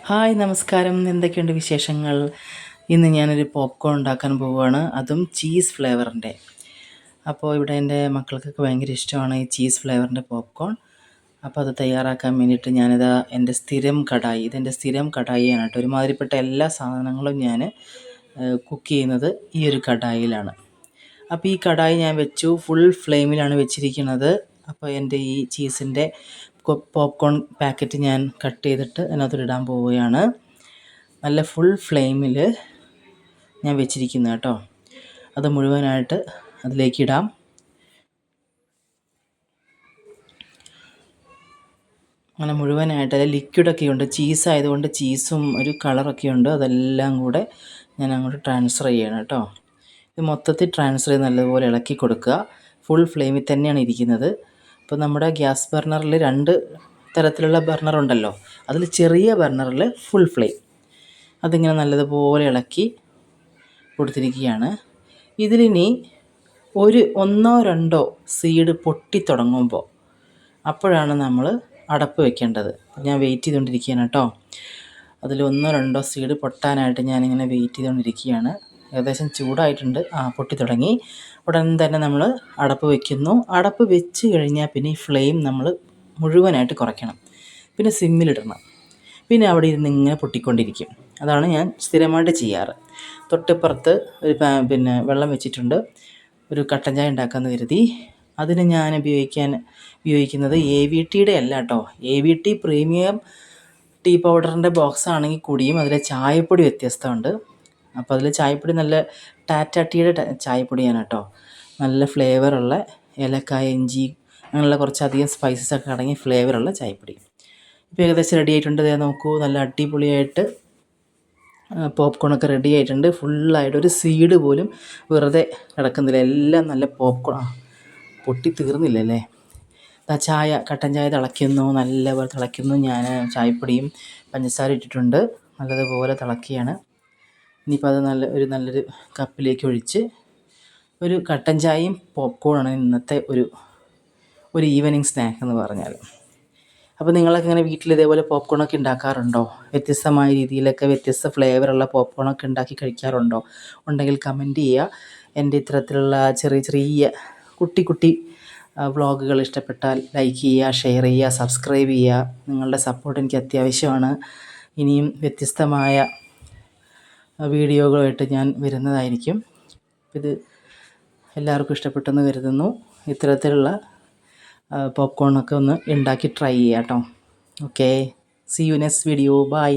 Hi നമസ്കാരം. എന്തൊക്കെയുണ്ട് വിശേഷങ്ങൾ? ഇന്ന് ഞാനൊരു പോപ്കോൺ ഉണ്ടാക്കാൻ പോവുകയാണ്, അതും ചീസ് ഫ്ലേവറിൻ്റെ. അപ്പോൾ ഇവിടെ എൻ്റെ മക്കൾക്കൊക്കെ ഭയങ്കര ഇഷ്ടമാണ് ഈ ചീസ് ഫ്ലേവറിൻ്റെ പോപ്കോൺ. അപ്പോൾ അത് തയ്യാറാക്കാൻ വേണ്ടിയിട്ട് ഞാനിതാ എൻ്റെ സ്ഥിരം കടായി, ഇതെൻ്റെ സ്ഥിരം കടായിയാണ് കേട്ടോ. ഒരുമാതിരിപ്പെട്ട എല്ലാ സാധനങ്ങളും ഞാൻ കുക്ക് ചെയ്യുന്നത് ഈ ഒരു കടായിലാണ്. അപ്പോൾ ഈ കടായി ഞാൻ വെച്ചു, ഫുൾ ഫ്ലെയിമിലാണ് വെച്ചിരിക്കുന്നത്. അപ്പോൾ എൻ്റെ ഈ ചീസിൻ്റെ പോപ്കോൺ പാക്കറ്റ് ഞാൻ കട്ട് ചെയ്തിട്ട് അതിനകത്തോട്ട് പോവുകയാണ്. നല്ല ഫുൾ ഫ്ലെയിമിൽ ഞാൻ വെച്ചിരിക്കുന്നത് കേട്ടോ. അത് മുഴുവനായിട്ട് അതിലേക്ക് ഇടാം. അങ്ങനെ മുഴുവനായിട്ട് അതിൽ ലിക്വിഡൊക്കെ ഉണ്ട്, ചീസ് ആയതുകൊണ്ട് ചീസും ഒരു കളറൊക്കെ ഉണ്ട്. അതെല്ലാം കൂടെ ഞാൻ അങ്ങോട്ട് ട്രാൻസ്ഫർ ചെയ്യണം കേട്ടോ. ഇത് മൊത്തത്തിൽ ട്രാൻസ്ഫർ ചെയ്ത് നല്ലതുപോലെ ഇളക്കി കൊടുക്കുക. ഫുൾ ഫ്ലെയിമിൽ തന്നെയാണ് ഇരിക്കുന്നത്. ഇപ്പോൾ നമ്മുടെ ഗ്യാസ് ബർണറിൽ 2 തരത്തിലുള്ള ബർണറുണ്ടല്ലോ, അതിൽ ചെറിയ ബർണറിൽ ഫുൾ ഫ്ലെയിം, അതിങ്ങനെ നല്ലതുപോലെ ഇളക്കി കൊടുത്തിരിക്കുകയാണ്. ഇതിലിനി ഒന്നോ രണ്ടോ സീഡ് പൊട്ടിത്തുടങ്ങുമ്പോൾ അപ്പോഴാണ് നമ്മൾ അടപ്പ് വെക്കേണ്ടത്. ഞാൻ വെയിറ്റ് ചെയ്തുകൊണ്ടിരിക്കുകയാണ് കേട്ടോ. അതിൽ 1-2 സീഡ് പൊട്ടാനായിട്ട് ഞാനിങ്ങനെ വെയിറ്റ് ചെയ്തുകൊണ്ടിരിക്കുകയാണ്. ഏകദേശം ചൂടായിട്ടുണ്ട്. പൊട്ടിത്തുടങ്ങി. ഉടൻ തന്നെ നമ്മൾ അടപ്പ് വയ്ക്കുന്നു. അടപ്പ് വെച്ച് കഴിഞ്ഞാൽ പിന്നെ ഈ ഫ്ലെയിം നമ്മൾ മുഴുവനായിട്ട് കുറയ്ക്കണം, പിന്നെ സിമ്മിലിടണം. പിന്നെ അവിടെ ഇരുന്ന് ഇങ്ങനെ പൊട്ടിക്കൊണ്ടിരിക്കും. അതാണ് ഞാൻ സ്ഥിരമായിട്ട് ചെയ്യാറ്. തൊട്ടിപ്പുറത്ത് ഒരു വെള്ളം വെച്ചിട്ടുണ്ട്, ഒരു കട്ടൻ ചായ ഉണ്ടാക്കാമെന്ന് കരുതി. അതിന് ഞാൻ ഉപയോഗിക്കുന്നത് AVTയുടെ അല്ല കേട്ടോ. AVT പ്രീമിയം ടീ പൗഡറിൻ്റെ ബോക്സ് ആണെങ്കിൽ കൂടിയും അതിലെ ചായപ്പൊടി വ്യത്യസ്തമുണ്ട്. അപ്പോൾ അതിൽ ചായപ്പൊടി നല്ല ടാറ്റ ടീയുടെ ചായപ്പൊടിയാണ് കേട്ടോ. നല്ല ഫ്ലേവറുള്ള ഏലക്കായ, ഇഞ്ചി അങ്ങനെയുള്ള കുറച്ചധികം സ്പൈസസൊക്കെ അടങ്ങിയ ഫ്ലേവറുള്ള ചായപ്പൊടി. ഇപ്പോൾ ഏകദേശം റെഡി ആയിട്ടുണ്ട്. നോക്കൂ, നല്ല അടിപൊളിയായിട്ട് പോപ്കോണൊക്കെ റെഡി ആയിട്ടുണ്ട്. ഫുള്ളായിട്ട് ഒരു സീഡ് പോലും വെറുതെ കിടക്കുന്നില്ല. എല്ലാം നല്ല പോപ്കോൺ. പൊട്ടി തീർന്നില്ലല്ലേ. ചായ, കട്ടൻ ചായ തിളയ്ക്കുന്നു, നല്ലപോലെ തിളയ്ക്കുന്നു. ഞാൻ ചായപ്പൊടിയും പഞ്ചസാര ഇട്ടിട്ടുണ്ട്, നല്ലതുപോലെ തിളക്കുകയാണ്. ഇനിയിപ്പോൾ അത് നല്ലൊരു കപ്പിലേക്ക് ഒഴിച്ച് ഒരു കട്ടൻ ചായയും പോപ്കോണാണ് ഇന്നത്തെ ഒരു ഈവനിങ് സ്നാക്ക് എന്ന് പറഞ്ഞാൽ. അപ്പോൾ നിങ്ങളൊക്കെ ഇങ്ങനെ വീട്ടിൽ ഇതേപോലെ പോപ്കോണൊക്കെ ഉണ്ടാക്കാറുണ്ടോ? വ്യത്യസ്തമായ രീതിയിലൊക്കെ വ്യത്യസ്ത ഫ്ലേവറുള്ള പോപ്കോണൊക്കെ ഉണ്ടാക്കി കഴിക്കാറുണ്ടോ? ഉണ്ടെങ്കിൽ കമൻറ്റ് ചെയ്യുക. എൻ്റെ ഇത്തരത്തിലുള്ള ചെറിയ കുട്ടി വ്ളോഗുകൾ ഇഷ്ടപ്പെട്ടാൽ ലൈക്ക് ചെയ്യുക, ഷെയർ ചെയ്യുക, സബ്സ്ക്രൈബ് ചെയ്യുക. നിങ്ങളുടെ സപ്പോർട്ട് എനിക്ക് അത്യാവശ്യമാണ്. ഇനിയും വ്യത്യസ്തമായ വീഡിയോകളുമായിട്ട് ഞാൻ വരുന്നതായിരിക്കും. ഇത് എല്ലാവർക്കും ഇഷ്ടപ്പെട്ടെന്ന് കരുതുന്നു. ഇത്തരത്തിലുള്ള പോപ്കോണൊക്കെ ഒന്ന് ഉണ്ടാക്കി ട്രൈ ചെയ്യാം കേട്ടോ. Okay, see you next video. By.